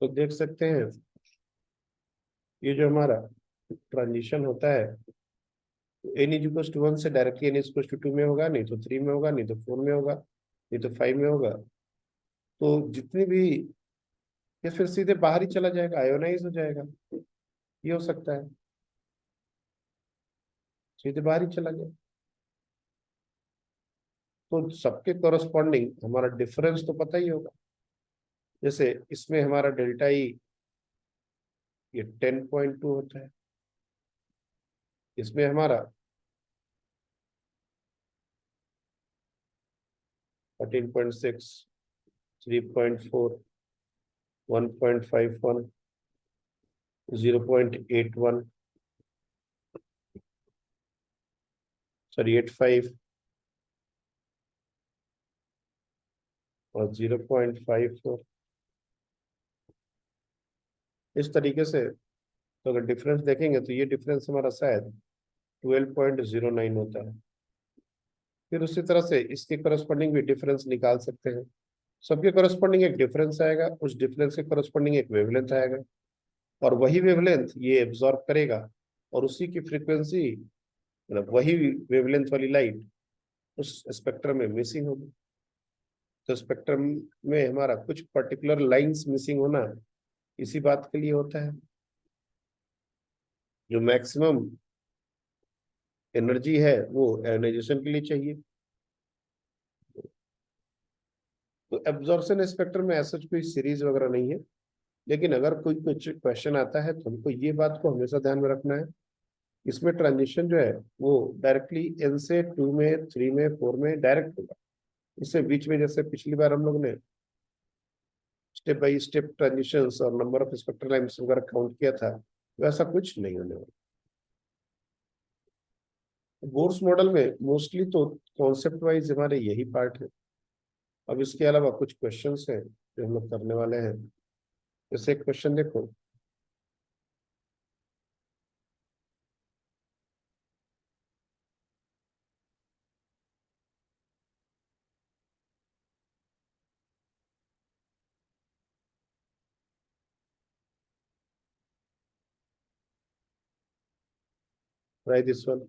तो देख सकते हैं ये जो हमारा ट्रांजिशन होता है, एन इज इक्वल टू 1 से directly n is equal to 2 में होगा, नहीं तो 3 में होगा, नहीं तो 4 में होगा, नहीं तो 5 में होगा। तो जितनी भी, ये फिर सीधे बाहर ही चला जाएगा, आयोनाइज हो जाएगा। ये हो सकता है, सीधे बाहर ही चला गया। तो सबके कोरस्पॉन्डिंग हमारा डिफरेंस तो पता ही होगा। जैसे इसमें हमारा डेल्टा ई ये 10.2 होता है, इसमें हमारा 13.6, 3.4, 1.51, 0.81, सॉरी 85 और 0.54। इस तरीके से तो अगर डिफरेंस देखेंगे तो ये डिफरेंस हमारा शायद 12.09 होता है। फिर उसी तरह से इसके करस्पॉन्डिंग भी डिफरेंस निकाल सकते हैं। सबके करस्पॉन्डिंग एक डिफरेंस आएगा, उस डिफरेंस के करस्पॉन्डिंग एक वेवलेंथ आएगा, और वही वेवलेंथ ये एब्जॉर्ब करेगा, और उसी की फ्रीक्वेंसी, मतलब वही वेवलेंथ वाली लाइट उस स्पेक्ट्रम में मिसिंग होगी। तो स्पेक्ट्रम में हमारा कुछ पर्टिकुलर लाइंस मिसिंग होना इसी बात के लिए होता है। जो मैक्सिमम एनर्जी है वो आयोनाइजेशन के लिए चाहिए। तो एब्जॉर्प्शन स्पेक्ट्रम में ऐसा कोई सीरीज वगैरह नहीं है, लेकिन अगर कोई कुछ क्वेश्चन आता है तो हमको ये बात को हमेशा ध्यान में रखना है। इसमें ट्रांजिशन जो है वो डायरेक्टली एन से 2 में, 3 में, 4 में डायरेक्ट होगा। इससे बीच में जैसे पिछली बार हम लोग ने स्टेप बाय स्टेप ट्रांजिशंस और नंबर ऑफ स्पेक्ट्रल लाइन्स वगैरह काउंट किया था, वैसा कुछ नहीं होने वाला। बोर्स मॉडल में मोस्टली तो कॉन्सेप्ट वाइज हमारे यही पार्ट है। अब इसके अलावा कुछ क्वेश्चंस हैं जो हम लोग करने वाले हैं। जैसे एक क्वेश्चन देखो, ट्राई दिस वन।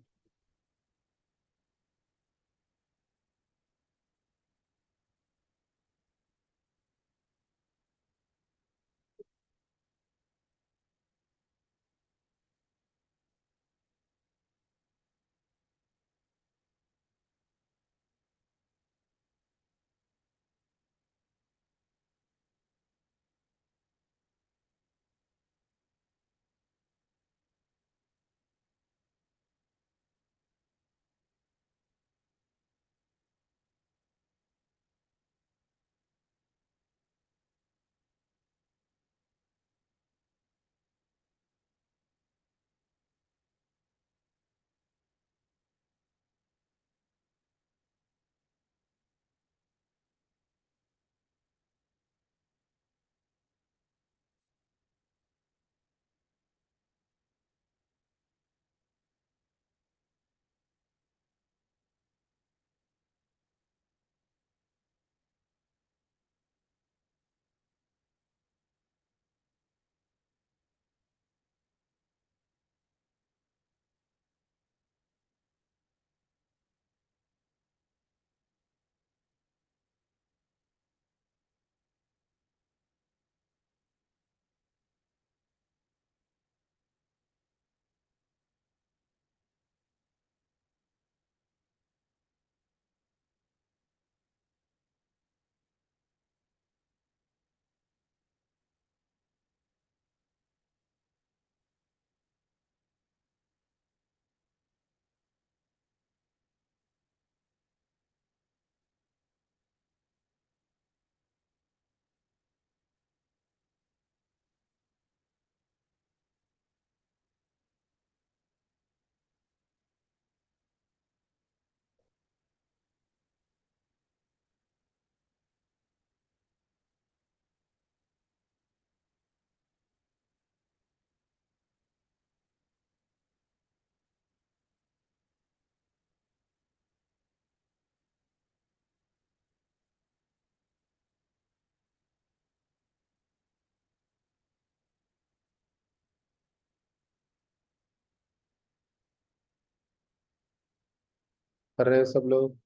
कर रहे हैं सब लोग?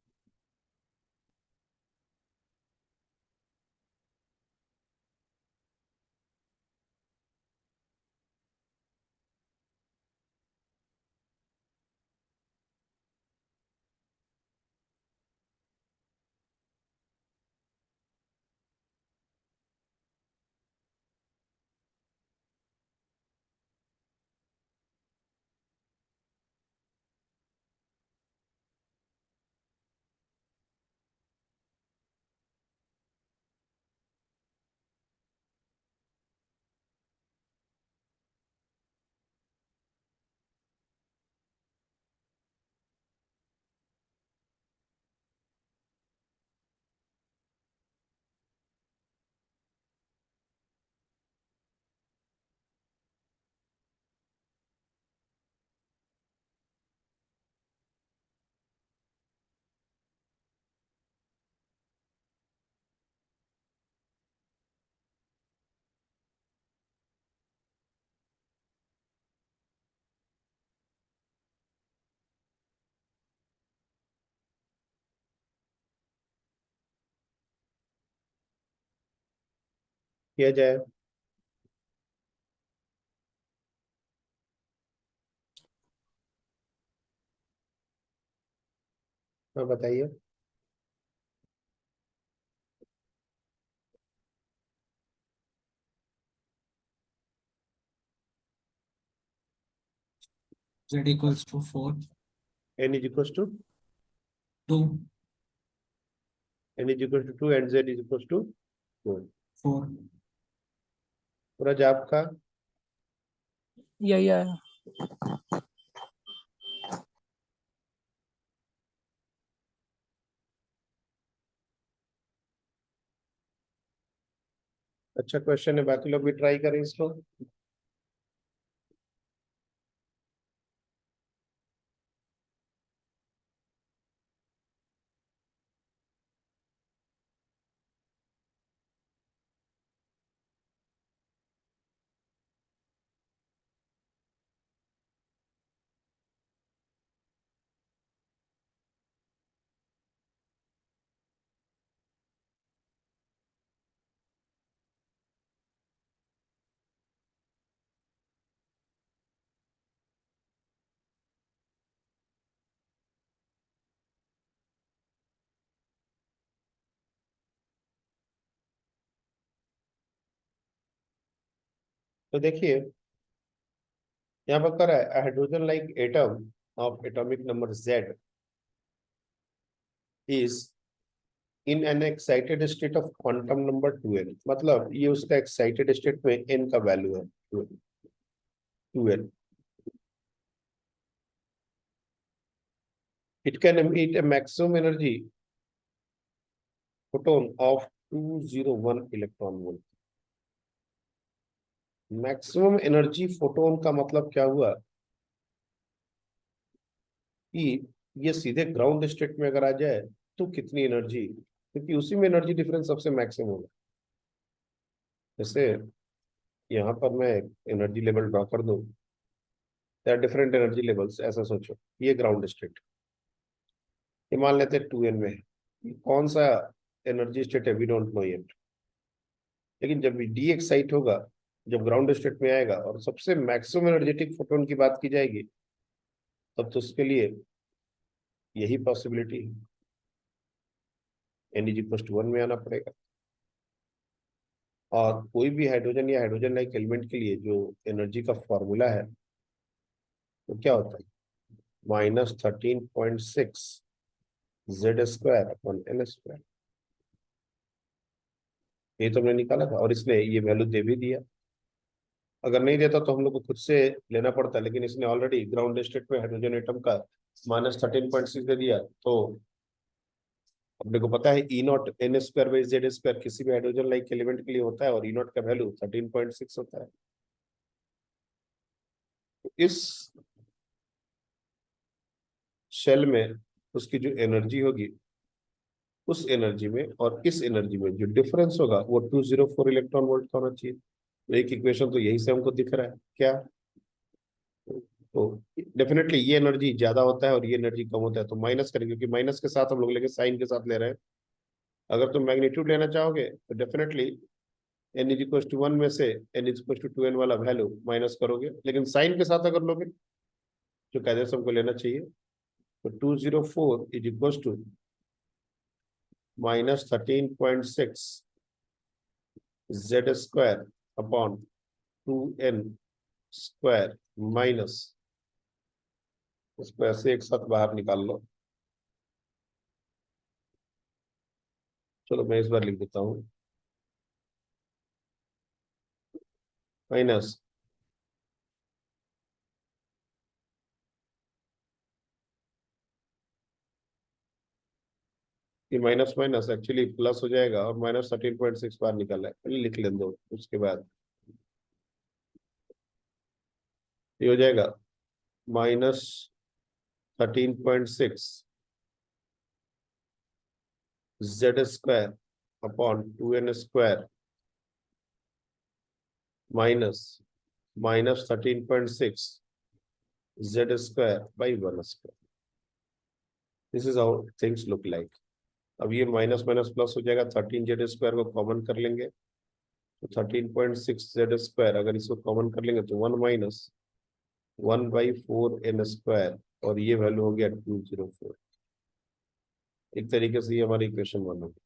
किया जाए? हाँ बताइए। Z equals to 4, n is equals to 2, n is equals to 2 and z is equals to 4। 4. पूरा जाप का यही आया। अच्छा क्वेश्चन है, बाकी लोग भी ट्राई करें इसको। तो देखिए यहाँ पर कर है hydrogen like atom of atomic number z is in an excited state of quantum number 2n। मतलब ये उसका एक्साइटेड स्टेट में n का वैल्यू है 2n। It can emit a maximum energy photon of 201 electron volt. Maximum energy photon का मतलब क्या हुआ कि ये सीधे ग्राउंड स्टेट में अगर आ जाए तो कितनी एनर्जी, क्योंकि उसी में एनर्जी डिफरेंस सबसे मैक्सिमम होगा। जैसे यहाँ पर मैं एनर्जी लेवल ड्रॉ कर दूं, डिफरेंट एनर्जी लेवल्स, ऐसा सोचो ये ग्राउंड स्टेट, ये मान लेते हैं 2n में है। ये कौन सा एनर्जी स्टेट है वी डोंट नो येट, लेकिन जब डी एक्साइट होगा, जब ग्राउंड स्टेट में आएगा और सबसे मैक्सिमम एनर्जेटिक फोटोन की बात की जाएगी, तब तो उसके लिए यही पॉसिबिलिटी है, एन इज इक्वल टू 1 में आना पड़ेगा। और कोई भी हाइड्रोजन या हाइड्रोजन लाइक एलिमेंट के लिए जो एनर्जी का फॉर्मूला है वो क्या होता है, -13.6 Z square upon L square. ये तो हमने निकाला था और इसने ये वैल्यू दे भी दिया। अगर नहीं देता तो हम लोग को खुद से लेना पड़ता, लेकिन इसने ऑलरेडी ग्राउंड स्टेट में हाइड्रोजन एटम का -13.6 दे दिया। तो अपने को पता है E naught n square by Z square किसी भी हाइड्रोजन लाइक एलिमेंट के लिए होता है और ई नॉट का वैल्यू 13.6 होता है। तो इस शेल में उसकी जो एनर्जी होगी, उस एनर्जी में और इस एनर्जी में जो डिफरेंस होगा वो 204 इलेक्ट्रॉन वोल्ट का होना चाहिए। तो एक इक्वेशन तो यही से हमको दिख रहा है क्या, तो डेफिनेटली ये एनर्जी ज्यादा होता है और ये एनर्जी कम होता है, तो माइनस करेंगे, क्योंकि माइनस के साथ हम लोग लेके साइन के साथ ले रहे हैं। अगर तुम मैग्नीट्यूड लेना चाहोगे तो definitely n is equal to 1 में से N is equal to 2n वाला वैल्यू माइनस करोगे, लेकिन साइन के साथ अगर लोगे, जो कायदे से हमको लेना चाहिए, तो 204 is equal to -13.6 Z square upon 2n square minus, इसको ऐसे एक साथ बाहर निकाल लो। चलो मैं इस बार लिख देता हूँ, माइनस ये माइनस माइनस एक्चुअली प्लस हो जाएगा, और -13.6 बार निकाला है, पहले लिख लें दो, उसके बाद ये हो जाएगा -13.6 Z square upon 2n square minus -13.6 Z square by 1 square. This is how things look like. अब ये माइनस माइनस प्लस हो जाएगा, 13 जेड स्क्वायर को कॉमन कर लेंगे, तो 13.6 जेड स्क्वायर, अगर इसको कॉमन कर लेंगे तो 1-1/4n स्क्वायर, और ये वैल्यू हो गया 204। एक तरीके से ये हमारी इक्वेशन 1 होगी।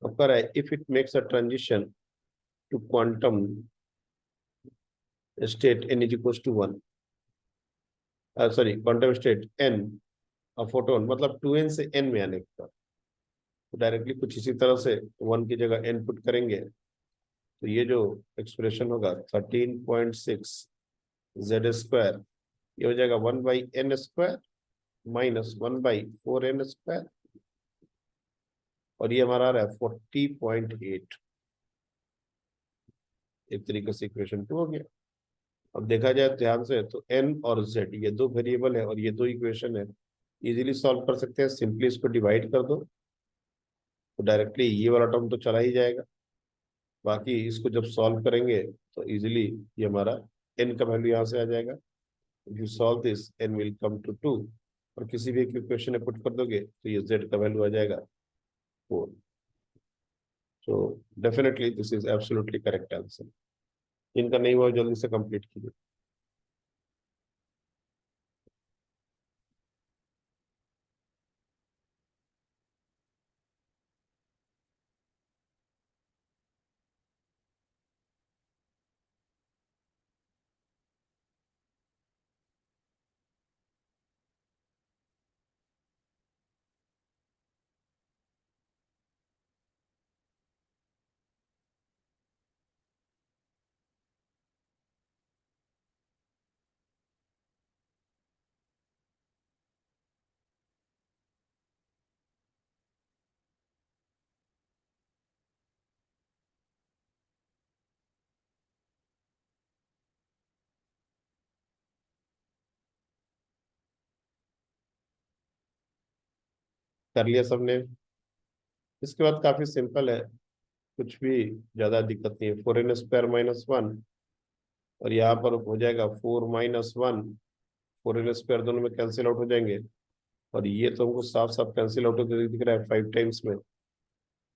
अब कर रहा है, if it makes a transition to quantum state n is equal to 1, sorry quantum state n, photon मतलब 2n से n में आने का, तो डायरेक्टली कुछ इसी तरह से 1 की जगह n पुट करेंगे, तो ये जो एक्सप्रेशन होगा 13.6 जेड स्क्वायर, ये हो जाएगा 1/n square minus 1/4n square, और ये हमारा आ रहा है 40.8। एक तरीके से इक्वेशन 2 हो गया। अब देखा जाए ध्यान से तो n और z ये दो वेरिएबल है और ये दो इक्वेशन है, इजीली सॉल्व कर सकते हैं। सिंपली इसको डिवाइड कर दो, तो डायरेक्टली ये वाला टर्म तो चला ही जाएगा, बाकी इसको जब सॉल्व करेंगे तो इजीली ये हमारा n का वैल्यू यहाँ से आ जाएगा। If you solve this n will come to 2, और किसी भी इक्वेशन में पुट कर दोगे तो ये z का वैल्यू आ जाएगा 4। So definitely this is absolutely correct answer. इनका नहीं हुआ जल्दी से कंप्लीट कीजिए। कर लिया सबने? इसके बाद काफी सिंपल है, कुछ भी ज्यादा दिक्कत नहीं है। 4n स्क्वायर माइनस 1, और यहाँ पर हो जाएगा 4-1, 4n स्क्वायर दोनों में कैंसिल आउट हो जाएंगे, और ये तो हमको साफ साफ कैंसिल आउट होकर दिख रहा है 5 टाइम्स में।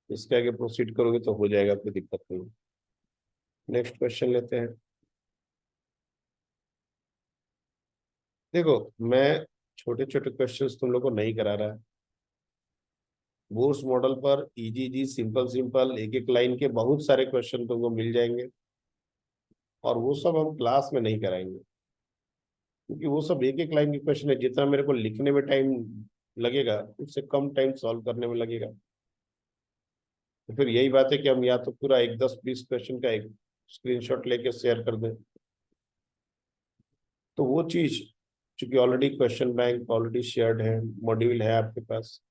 इसके आगे प्रोसीड करोगे तो हो जाएगा, कोई दिक्कत नहीं। नेक्स्ट क्वेश्चन लेते हैं। देखो, मैं छोटे छोटे क्वेश्चंस तुम लोग को नहीं करा रहा है। बोर्ड्स मॉडल पर इजी जी सिंपल सिंपल एक एक लाइन के बहुत सारे क्वेश्चन तुमको मिल जाएंगे, और वो सब हम क्लास में नहीं कराएंगे, क्योंकि वो सब एक एक लाइन के क्वेश्चन है। जितना मेरे को लिखने में टाइम लगेगा उससे कम टाइम सॉल्व करने में लगेगा। तो फिर यही बात है कि हम या तो पूरा एक 10-20 क्वेश्चन का एक स्क्रीनशॉट लेके शेयर कर दें, तो वो चीज चूंकि already question bank already shared है, मॉड्यूल है आपके पास,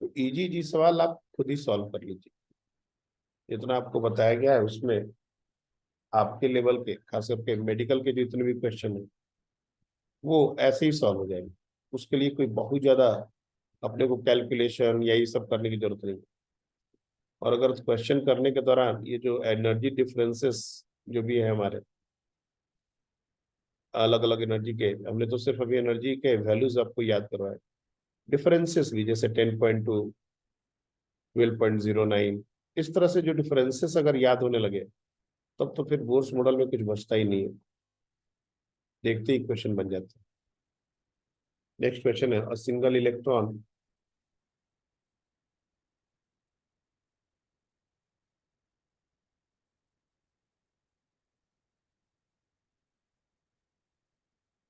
तो इजी जी सवाल आप खुद ही सॉल्व कर लीजिए। जितना आपको बताया गया है उसमें आपके लेवल के, खास करके मेडिकल के जितने भी क्वेश्चन है वो ऐसे ही सॉल्व हो जाएंगे। उसके लिए कोई बहुत ज्यादा अपने को कैलकुलेशन या ये सब करने की जरूरत नहीं। और अगर क्वेश्चन करने के दौरान ये जो एनर्जी डिफरेंसेस जो भी है हमारे, अलग अलग एनर्जी के, हमने तो सिर्फ अभी एनर्जी के वैल्यूज आपको याद करवाए। डिफरेंसेस भी जैसे 10.2, 12.09, इस तरह से जो डिफरेंसेस अगर याद होने लगे तब तो फिर बोर्स मॉडल में कुछ बचता ही नहीं है, देखते ही क्वेश्चन बन जाता है। नेक्स्ट क्वेश्चन है, अ single electron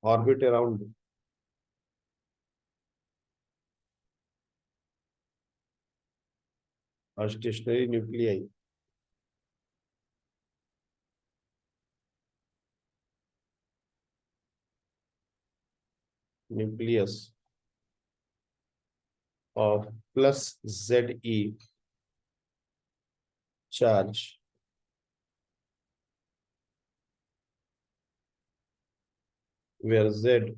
orbit around a stationary nuclei nucleus of plus Ze charge where Z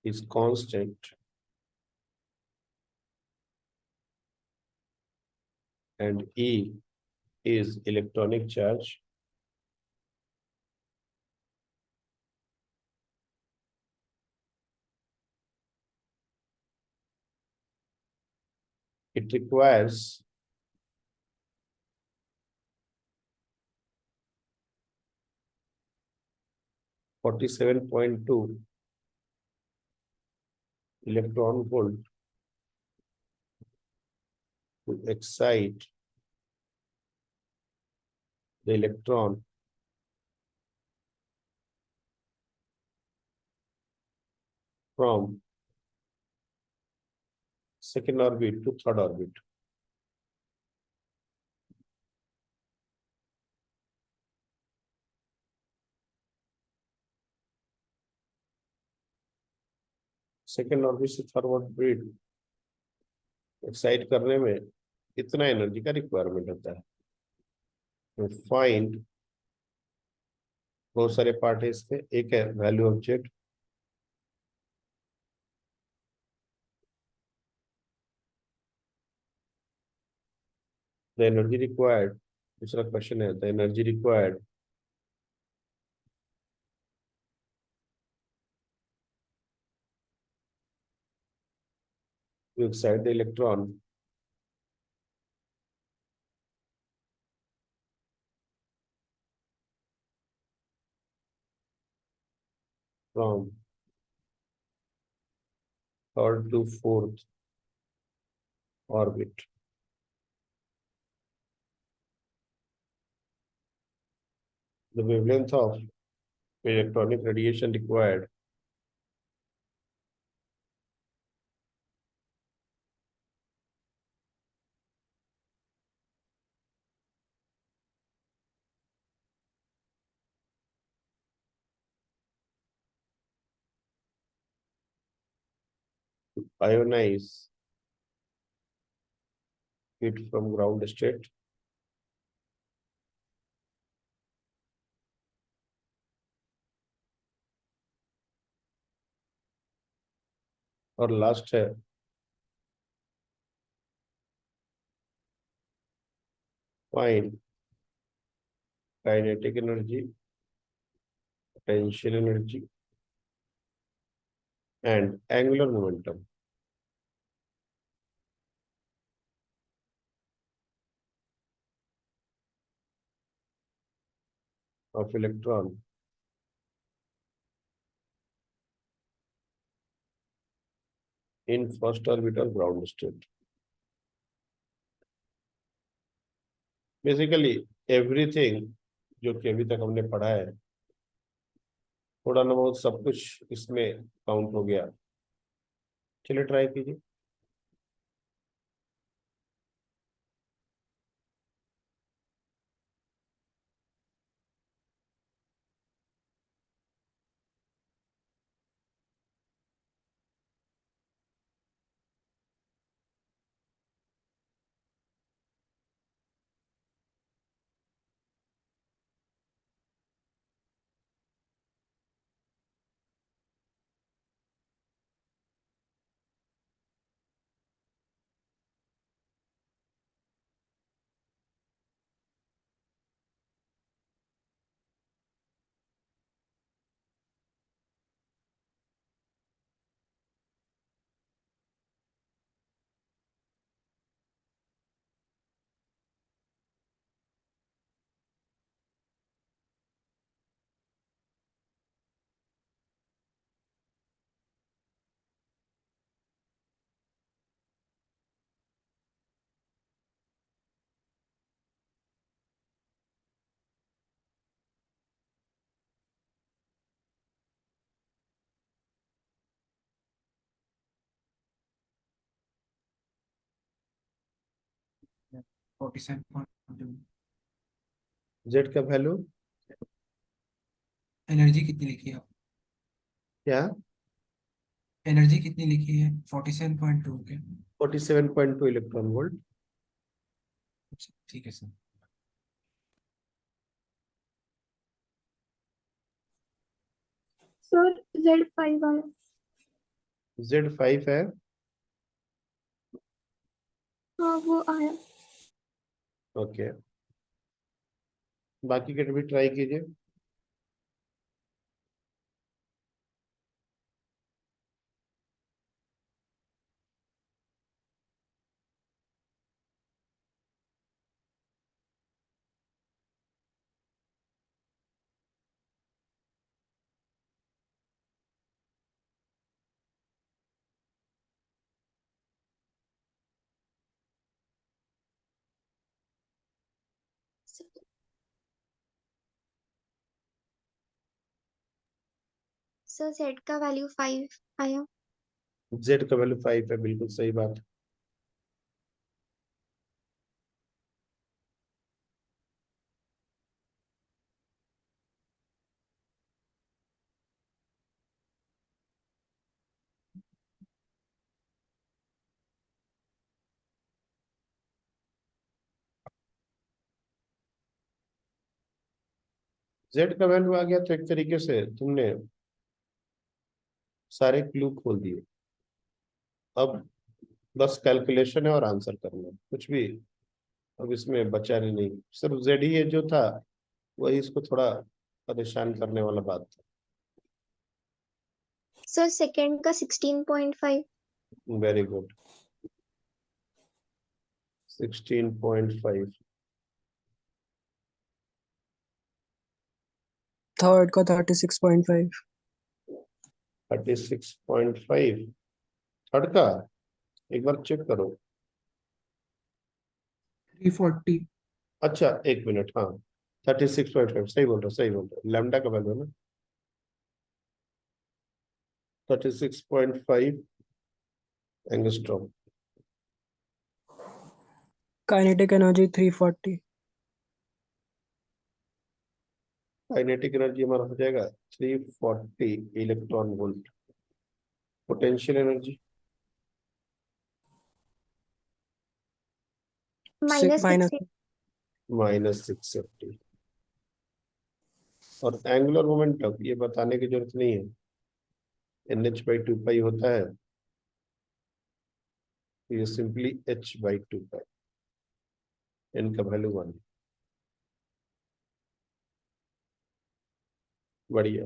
is constant and E is electronic charge. It requires 47.2 electron volt to excite the electron from second orbit to third orbit. Second orbit से third orbit excite करने में इतना energy का requirement होता है। तो find, बहुत सारे पार्ट है इसके, एक है value of Z, the energy required, दूसरा क्वेश्चन है the energy required to excite the electron from third to fourth orbit. The wavelength of electronic radiation required to ionize it from ground state और last है find kinetic energy, potential energy and angular momentum of electron in first orbital ground state. Basically everything जो कि अभी तक हमने पढ़ा है, थोड़ा ना बहुत सब कुछ इसमें काउंट हो गया। चलिए ट्राई कीजिए। 47.2। जेड का वैल्यू एनर्जी कितनी लिखी है? क्या? एनर्जी कितनी लिखी है? 47.2 के। 47.2 इलेक्ट्रॉन वोल्ट। ठीक है सर। सर Z5 आया। Z5 है। हाँ वो आया। ओके, बाकी के भी ट्राई कीजिए। सर Z का वैल्यू 5 आया। जेड का वैल्यू 5 है, बिल्कुल सही बात। जेड का वैल्यू आ गया तो एक तरीके से तुमने सारे क्लू खोल दिए। अब बस कैलकुलेशन है और आंसर करना है, कुछ भी अब इसमें बचा नहीं। सिर्फ जेड ही है जो था, वही इसको थोड़ा परेशान करने वाला बात था। सर सेकंड का 16.5। Very good, 16.5। थर्ड का 36.5। 36.5 थर्ड का एक बार चेक करो। 340। अच्छा एक मिनट, हाँ 36.5 सही बोल रहे हो, सही बोल रहे हो। लैम्डा का वैल्यू ना 36.5 angstrom. Kinetic energy 340। Kinetic energy हमारा हो जाएगा 340 electron volt. Potential energy minus minus -650। और एंगुलर मोमेंटम ये बताने की जरूरत नहीं है, NH/2 होता है, तो ये सिंपली H/2। n का वैल्यू 1। बढ़िया।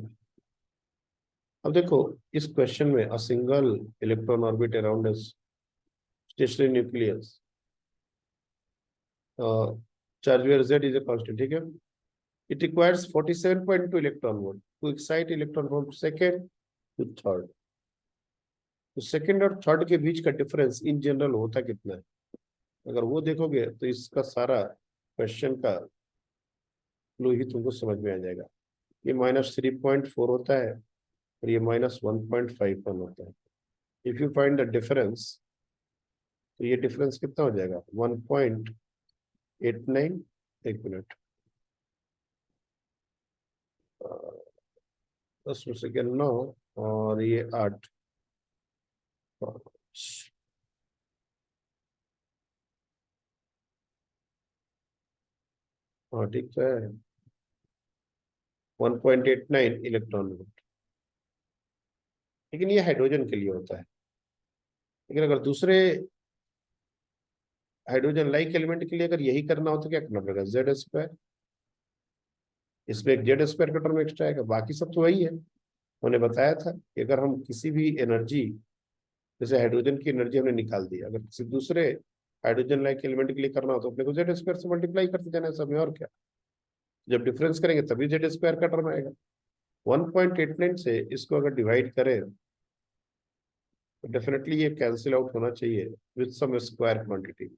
अब देखो इस क्वेश्चन में a single electron orbit around stationary nucleus, charge where Z is a constant, ठीक है। It requires 47.2 electron volt to excite electron from second to third. तो सेकेंड और थर्ड के बीच का डिफरेंस इन जनरल होता कितना है? अगर वो देखोगे तो इसका सारा क्वेश्चन का क्लू ही तुमको समझ में आ जाएगा। ये -3.4 होता है और ये -1.51 होता है। If you find the difference, तो ये डिफरेंस कितना हो जाएगा? 1.89। एक मिनट, 10 में से 9 और ये 8। हाँ ठीक तो है, 1.89 इलेक्ट्रॉन वोल्ट। लेकिन ये हाइड्रोजन के लिए होता है। लेकिन अगर दूसरे हाइड्रोजन लाइक एलिमेंट के लिए अगर यही करना हो तो क्या करना पड़ेगा? Z²। इसमें एक Z² का टर्म एक्स्ट्रा आएगा, बाकी सब तो वही है। उन्होंने बताया था कि अगर हम किसी भी एनर्जी, जैसे हाइड्रोजन की एनर्जी हमने निकाल दी, अगर किसी दूसरे हाइड्रोजन लाइक एलिमेंट के लिए करना हो तो अपने को Z² से मल्टीप्लाई करते जाना है सब में, और क्या। जब डिफरेंस करेंगे तभी Z² का टर्म आएगा। 1.89 से इसको अगर डिवाइड करें तो डेफिनेटली ये कैंसिल आउट होना चाहिए विथ सम स्क्वायर क्वांटिटी,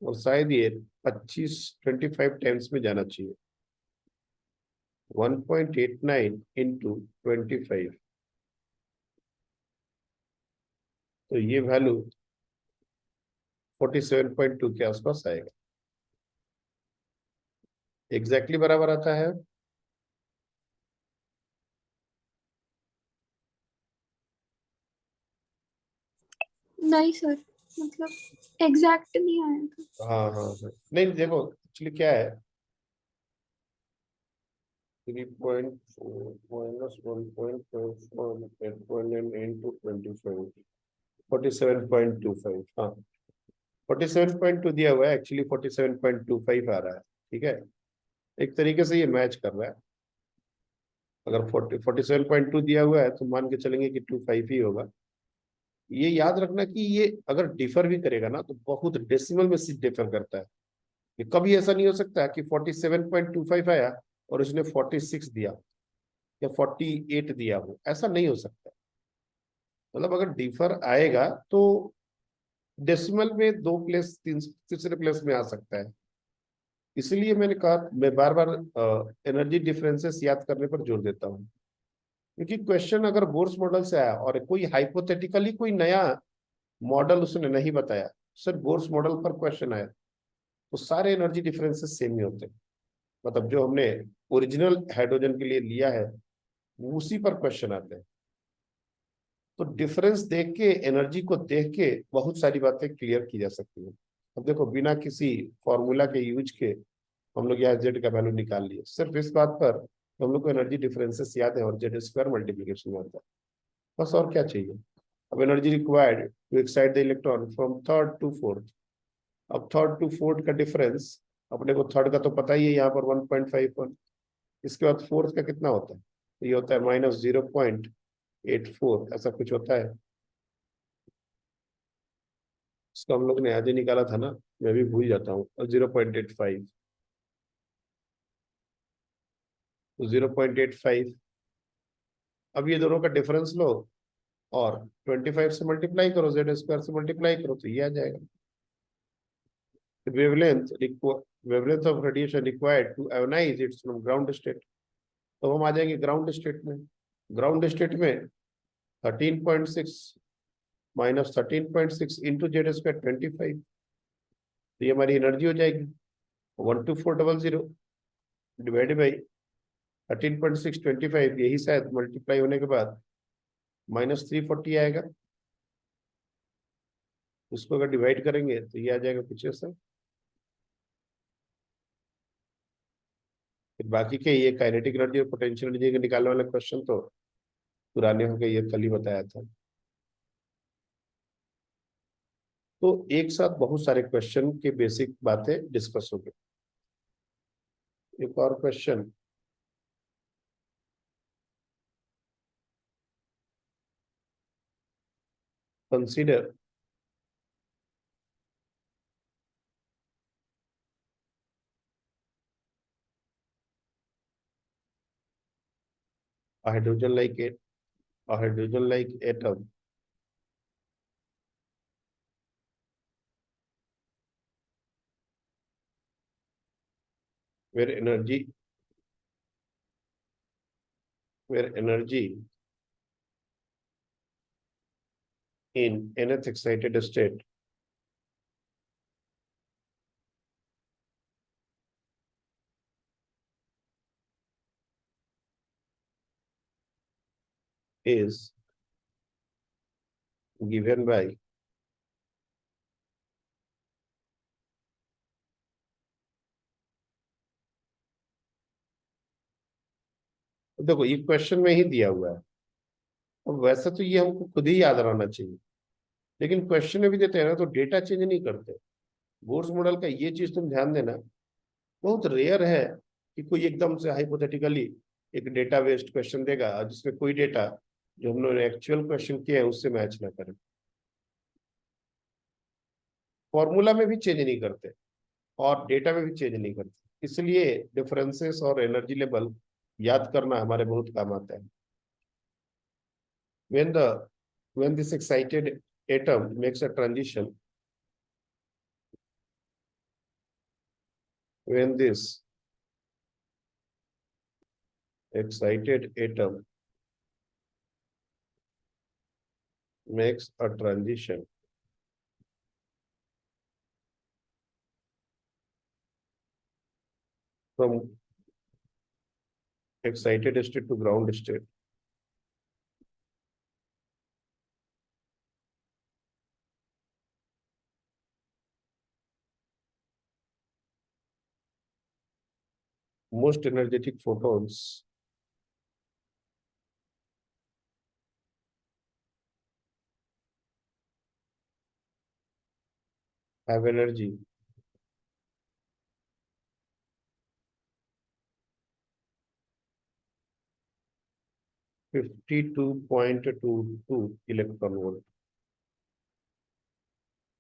और शायद ये 25 टाइम्स में जाना चाहिए। 1.89 इंटू 25, तो ये वैल्यू 47.2 के आसपास आएगा। एग्जैक्टली बराबर आता है। नहीं सर, मतलब एग्जैक्ट नहीं आया था। हाँ हाँ हाँ, नहीं देखो एक्चुअली क्या है, 3.4 minus 1.5 8.9 into 25 47.25। हाँ 47.2 दिया हुआ है, एक्चुअली 47.25 आ रहा है। ठीक है, एक तरीके से ये मैच कर रहा है। अगर 47.2 दिया हुआ है तो मान के चलेंगे कि 25 ही होगा। ये याद रखना कि ये अगर डिफर भी करेगा ना तो बहुत डेसिमल में डिफर करता है। ये कभी ऐसा नहीं हो सकता कि 47.25 आया और उसने 46 दिया या 48 दिया हो, ऐसा नहीं हो सकता। मतलब अगर डिफर आएगा तो डेसिमल में दो प्लेस तीसरे प्लेस में आ सकता है। इसलिए मैंने कहा मैं बार बार एनर्जी डिफरेंसेस याद करने पर जोर देता हूँ, क्योंकि क्वेश्चन अगर बोर्स मॉडल से आया और कोई हाइपोथेटिकली कोई नया मॉडल उसने नहीं बताया, सिर्फ बोर्स मॉडल पर क्वेश्चन आया, तो सारे एनर्जी डिफरेंसेस सेम ही होते हैं। मतलब जो हमने ओरिजिनल हाइड्रोजन के लिए लिया है उसी पर क्वेश्चन आते हैं। तो डिफरेंस देख के, एनर्जी को देख के बहुत सारी बातें क्लियर की जा सकती है। अब देखो बिना किसी फॉर्मूला के यूज के हम लोग यहाँ जेड का वैल्यू निकाल लिए, सिर्फ इस बात पर हम लोग को एनर्जी डिफरेंसेस याद है और जेड स्क्वायर मल्टीप्लीकेशन आता है, बस और क्या चाहिए। अब energy required to excite the electron from third to fourth. अब थर्ड टू फोर्थ का डिफरेंस, अपने को थर्ड का तो पता ही है यहाँ पर 1.51, इसके बाद फोर्थ का कितना होता है, ये होता है -0.84, ऐसा कुछ होता है। इसको हम लोग ने आज ही निकाला था ना, मैं भी भूल जाता हूँ। 0.85, तो 0.85। अब ये दोनों का डिफरेंस लो और 25 से मल्टीप्लाई करो, जेड स्क्वायर से मल्टीप्लाई करो, तो ये आ जाएगा। Wavelength wavelength of radiation required to ionise its from ground state. तो हम आ जाएंगे ग्राउंड स्टेट में। ग्राउंड स्टेट में 13.6 माइनस 13.6 इंटू जेड स्क्वायर 25, तो ये हमारी एनर्जी हो जाएगी 12400 डिवाइडेड बाई 13.6 25, यही शायद मल्टीप्लाई होने के बाद -340 आएगा। उसको अगर डिवाइड करेंगे तो ये आ जाएगा कुछ ऐसा। फिर बाकी के ये काइनेटिक एनर्जी और पोटेंशियल एनर्जी के निकालने वाला क्वेश्चन तो पुराने हो गए, ये कल ही बताया था। तो एक साथ बहुत सारे क्वेश्चन के बेसिक बातें डिस्कस हो गई। एक और question, consider hydrogen like a hydrogen like atom where energy in nth excited state is given by देखो ये क्वेश्चन में ही दिया हुआ है। अब वैसे तो ये हमको खुद ही याद रहना चाहिए, लेकिन क्वेश्चन में भी देते हैं ना तो डेटा चेंज नहीं करते। बोर्स मॉडल का ये चीज तुम ध्यान देना, बहुत रेयर है कि कोई एकदम से हाइपोथेटिकली एक डेटा बेस्ड क्वेश्चन देगा जिसमें कोई डेटा जो हम लोगों ने एक्चुअल क्वेश्चन किया है उससे मैच ना करे। फॉर्मूला में भी चेंज नहीं करते और डेटा में भी चेंज नहीं करते, इसलिए डिफरेंसेस और एनर्जी लेवल याद करना हमारे बहुत काम आता है। when this excited atom makes a transition, when this excited atom makes a transition from excited state to ground state, most energetic photons have energy (52.22 electron volt)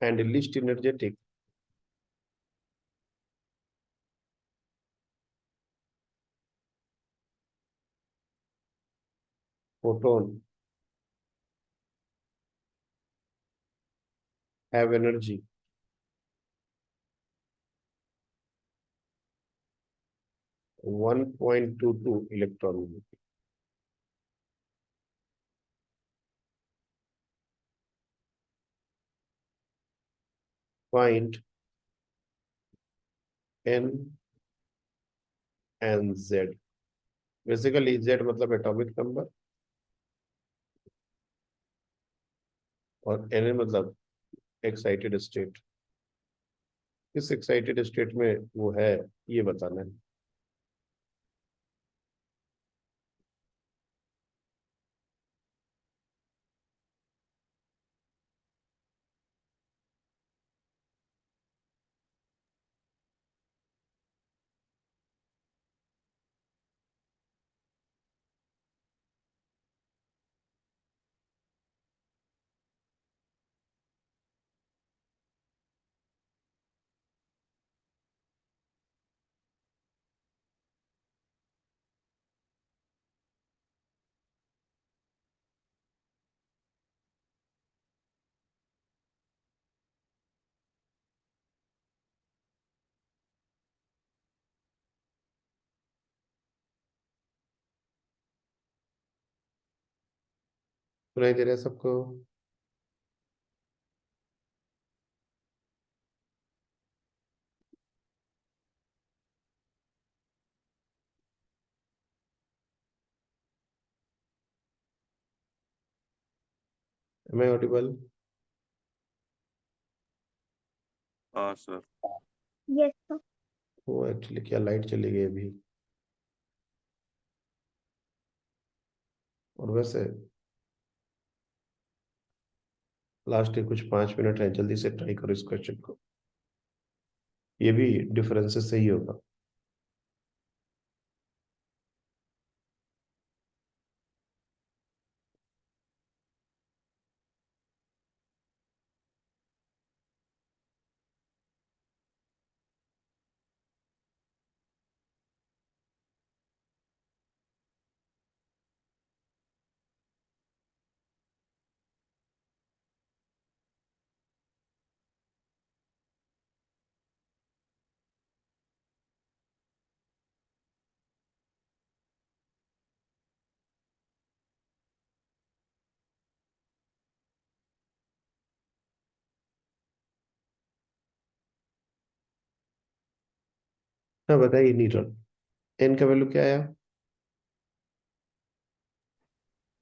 and least energetic photon have energy 1.22 electron volt. Find N and Z. Basically Z मतलब atomic number और N मतलब excited state. किस excited state में वो है ये बताना है. सुनाई दे रहा है सबको? Am I audible? हाँ सर। Yes, sir. वो एक्चुअली क्या लाइट चली गई अभी. और वैसे लास्ट के कुछ 5 मिनट है, जल्दी से ट्राई करो इस क्वेश्चन को. ये भी डिफरेंसेस से ही होगा. हाँ बताइए न्यूटन. एन का वैल्यू क्या आया?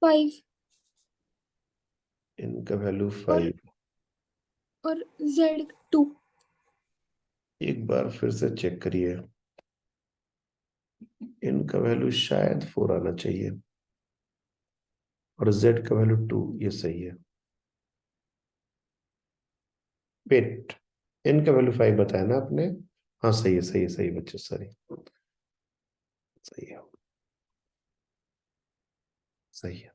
5 एन का वैल्यू 5. और Z 2. एक बार फिर से चेक करिए. एन का वैल्यू शायद 4 आना चाहिए और जेड का वैल्यू 2. ये सही है. वेट, एन का वैल्यू 5 बताया ना आपने? हाँ सही है, सही है, सही बच्चे, सॉरी. सही है, सही है.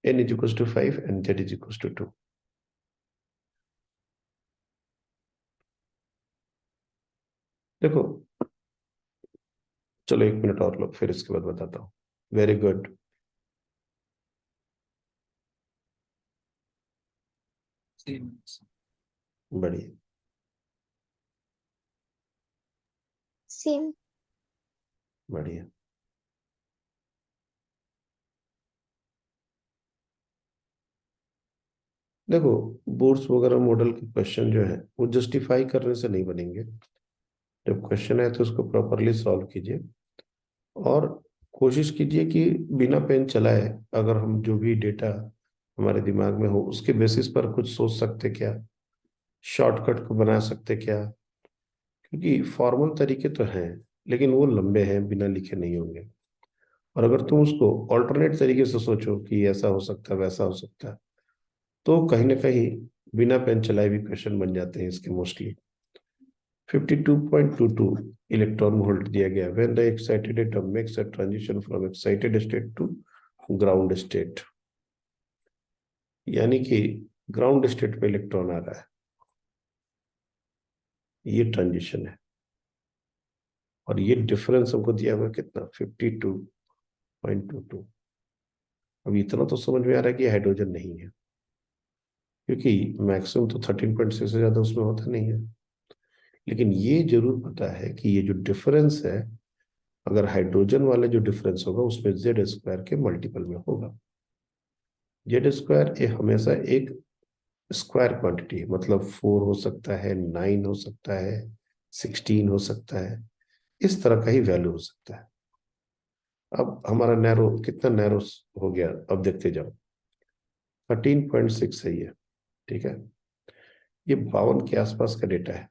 n is equals to 5 and z is equals to 2. देखो, चलो 1 मिनट और लो, फिर इसके बाद बताता हूँ. Very good. सेम। बढ़िया. Same. बढ़िया. देखो, बोर्ड्स वगैरह मॉडल के क्वेश्चन जो है वो जस्टिफाई करने से नहीं बनेंगे. जब क्वेश्चन है तो उसको प्रॉपरली सॉल्व कीजिए और कोशिश कीजिए कि बिना पेन चलाए अगर हम जो भी डेटा हमारे दिमाग में हो उसके बेसिस पर कुछ सोच सकते क्या, शॉर्टकट को बना सकते क्या, क्योंकि फॉर्मल तरीके तो हैं लेकिन वो लंबे हैं, बिना लिखे नहीं होंगे। और अगर तुम उसको ऑल्टरनेट तरीके से सोचो कि ऐसा हो सकता है वैसा हो सकता है, तो कहीं ना कहीं बिना पेन चलाए भी क्वेश्चन बन जाते हैं इसके मोस्टली। 52.22 इलेक्ट्रॉन वोल्ट दिया गया when the excited atom makes a transition from excited state to ground state, यानी कि ग्राउंड स्टेट पे इलेक्ट्रॉन आ रहा है, ये ट्रांजिशन है। और ये डिफरेंस हमको दिया हुआ कितना, 52.22। अब इतना तो समझ में आ रहा है कि हाइड्रोजन नहीं है, क्योंकि मैक्सिमम तो 13.6 से ज्यादा उसमें होता नहीं है। लेकिन ये जरूर पता है कि ये जो डिफरेंस है, अगर हाइड्रोजन वाले जो डिफरेंस होगा उसमें जेड स्क्वायर के मल्टीपल में होगा। जेड स्क्वायर ये हमेशा एक स्क्वायर क्वांटिटी है, मतलब 4 हो सकता है, 9 हो सकता है, 16 हो सकता है, इस तरह का ही वैल्यू हो सकता है। अब हमारा नैरो कितना नैरो हो गया, अब देखते जाओ। 13.6 सही है, ठीक है। ये 52 के आसपास का डेटा है,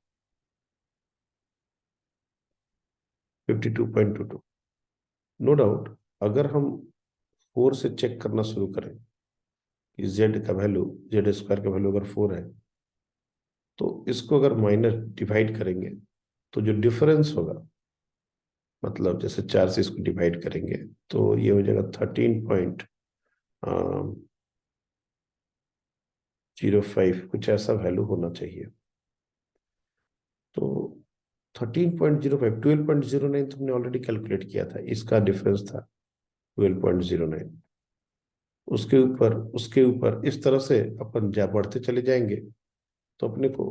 52.22। नो डाउट अगर हम 4 से चेक करना शुरू करें कि जेड का वैल्यू, जेड स्क्वायर का वैल्यू अगर 4 है, तो इसको अगर माइनस डिवाइड करेंगे तो जो डिफरेंस होगा, मतलब जैसे 4 से इसको डिवाइड करेंगे तो ये हो जाएगा 13.05, कुछ ऐसा वैल्यू होना चाहिए। तो 13.05, 12.09 तुमने ऑलरेडी कैलकुलेट किया था, इसका डिफरेंस था 12.09। उसके ऊपर इस तरह से अपन बढ़ते चले जाएंगे तो अपने को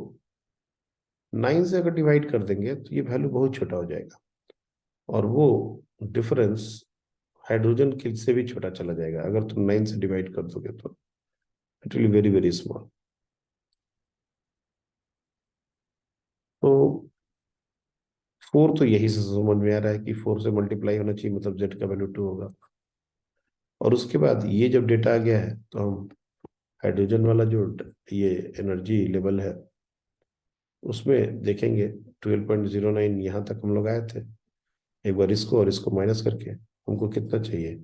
9 से अगर डिवाइड कर देंगे तो ये वैल्यू बहुत छोटा हो जाएगा, और वो डिफरेंस हाइड्रोजन के से भी छोटा चला जाएगा। अगर तुम 9 से डिवाइड कर दोगे तो it will very very small. तो 4 तो यही से समझ में आ रहा है कि 4 से मल्टीप्लाई होना चाहिए, मतलब जेड का वैल्यू 2 होगा। और उसके बाद ये जब डेटा आ गया है तो हम हाइड्रोजन वाला जो ये एनर्जी लेवल है उसमें देखेंगे 12.09 यहाँ तक हम लोग आए थे। एक बार इसको और इसको माइनस करके हमको कितना चाहिए,